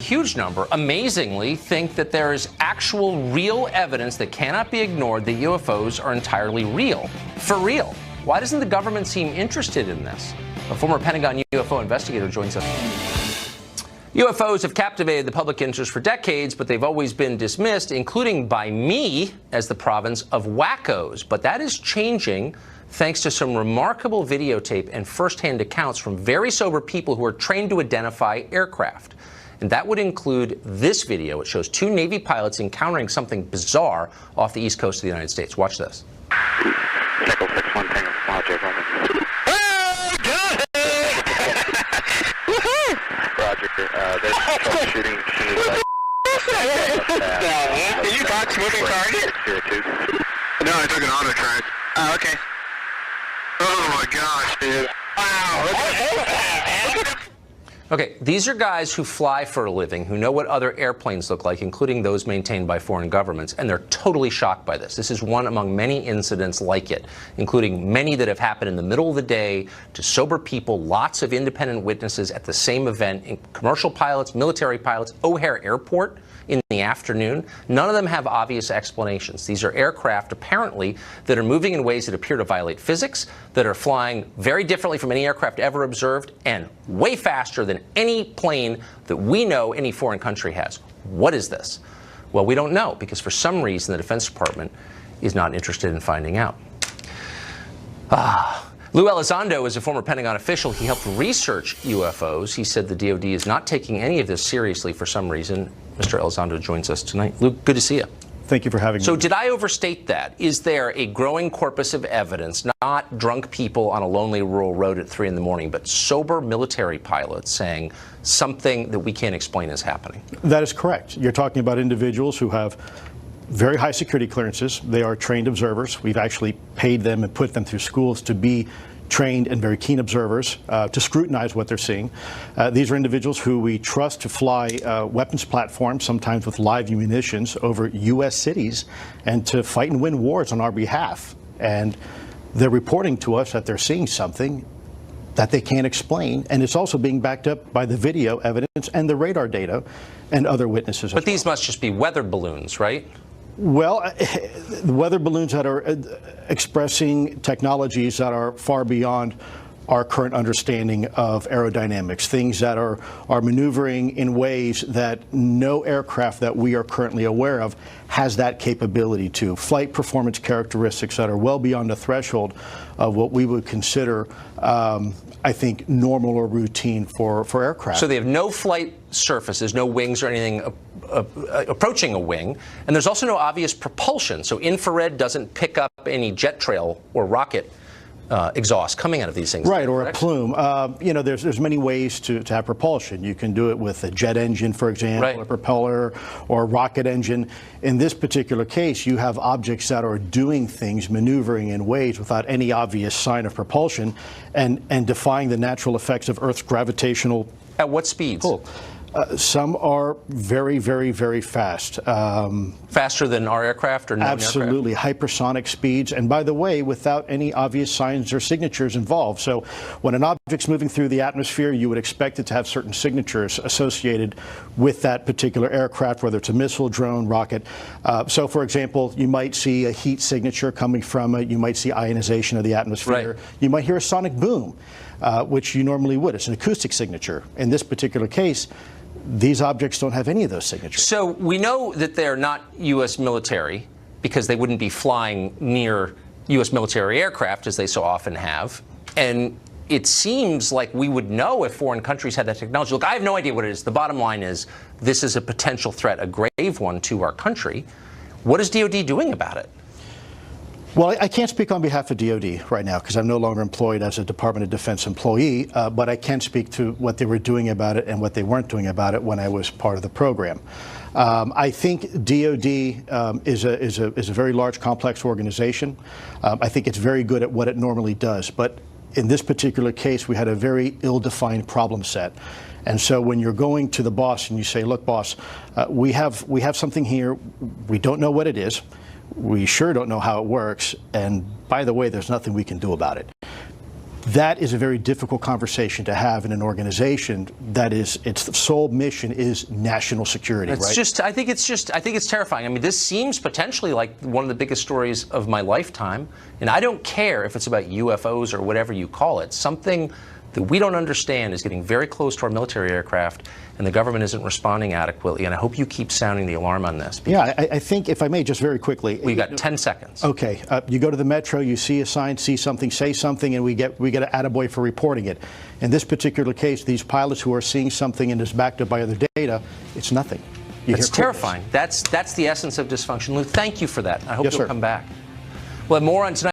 Huge number, amazingly, think that there is actual real evidence that cannot be ignored that UFOs are entirely real. For real. Why doesn't the government seem interested in this? A former Pentagon UFO investigator joins us. UFOs have captivated the public interest for decades, but they've always been dismissed, including by me, as the province of wackos. But that is changing thanks to some remarkable videotape and first-hand accounts from very sober people who are trained to identify aircraft. And that would include this video. It shows two Navy pilots encountering something bizarre off the east coast of the United States. Watch this. Echo 61 Tango, Roger, Roger. Oh, got it! Roger, they're troubleshooting. Did you box moving target? No, I took an auto track. Oh, okay. Oh my gosh, dude. Wow. Okay, these are guys who fly for a living, who know what other airplanes look like, including those maintained by foreign governments, and they're totally shocked by this. This is one among many incidents like it, including many that have happened in the middle of the day to sober people, lots of independent witnesses at the same event, commercial pilots, military pilots, O'Hare Airport in the afternoon. None of them have obvious explanations. These are aircraft, apparently, that are moving in ways that appear to violate physics, that are flying very differently from any aircraft ever observed, and way faster than any plane that we know any foreign country has. What is this? Well, we don't know, because for some reason the Defense Department is not interested in finding out. Lou Elizondo is a former Pentagon official. He helped research UFOs. He said the DoD is not taking any of this seriously for some reason. Mr. Elizondo joins us tonight. Lou, good to see you. Thank you for having me. So did I overstate that? Is there a growing corpus of evidence, not drunk people on a lonely rural road at 3 in the morning, but sober military pilots saying something that we can't explain is happening? That is correct. You're talking about individuals who have very high security clearances. They are trained observers. We've actually paid them and put them through schools to be trained and very keen observers to scrutinize what they're seeing. These are individuals who we trust to fly weapons platforms, sometimes with live munitions, over U.S. cities and to fight and win wars on our behalf. And they're reporting to us that they're seeing something that they can't explain, and it's also being backed up by the video evidence and the radar data and other witnesses. But these must just be weather balloons, right? Well, the weather balloons that are expressing technologies that are far beyond our current understanding of aerodynamics, things that are maneuvering in ways that no aircraft that we are currently aware of has that capability to. Flight performance characteristics that are well beyond the threshold of what we would consider, I think, normal or routine for aircraft. So they have no flight surfaces, no wings or anything approaching a wing, and there's also no obvious propulsion. So infrared doesn't pick up any jet trail or rocket exhaust coming out of these things. Right, or a plume. You know, there's many ways to have propulsion. You can do it with a jet engine, for example, right, a propeller, or a rocket engine. In this particular case, you have objects that are doing things, maneuvering in ways without any obvious sign of propulsion, and defying the natural effects of Earth's gravitational. At what speeds? Pull. Some are very, very, very fast. Faster than our aircraft or known absolutely aircraft? Hypersonic speeds, and by the way, without any obvious signs or signatures involved. So when an object's moving through the atmosphere, you would expect it to have certain signatures associated with that particular aircraft, whether it's a missile, drone, rocket. So for example, you might see a heat signature coming from it. You might see ionization of the atmosphere. Right. You might hear a sonic boom, which you normally would. It's an acoustic signature. In this particular case, these objects don't have any of those signatures. So we know that they're not U.S. military because they wouldn't be flying near U.S. military aircraft, as they so often have. And it seems like we would know if foreign countries had that technology. Look, I have no idea what it is. The bottom line is this is a potential threat, a grave one to our country. What is DoD doing about it? Well, I can't speak on behalf of DoD right now because I'm no longer employed as a Department of Defense employee, but I can speak to what they were doing about it and what they weren't doing about it when I was part of the program. I think DoD is a very large, complex organization. I think it's very good at what it normally does, but in this particular case, we had a very ill-defined problem set. And so when you're going to the boss and you say, look, boss, we have something here, we don't know what it is. We sure don't know how it works, and by the way, there's nothing we can do about it. That is a very difficult conversation to have in an organization that is, its sole mission is national security, It's right? just, I think it's terrifying. I mean, this seems potentially like one of the biggest stories of my lifetime. And I don't care if it's about UFOs or whatever you call it. Something that we don't understand is getting very close to our military aircraft, and the government isn't responding adequately. And I hope you keep sounding the alarm on this. Yeah, I think, if I may, just very quickly. We've got 10 seconds. Okay, you go to the metro, you see a sign, see something, say something, and we get an attaboy for reporting it. In this particular case, these pilots who are seeing something and is backed up by other data, it's nothing. It's terrifying. That's the essence of dysfunction. Lou, thank you for that. I hope Yes, you'll sir. come back. We'll have more on tonight.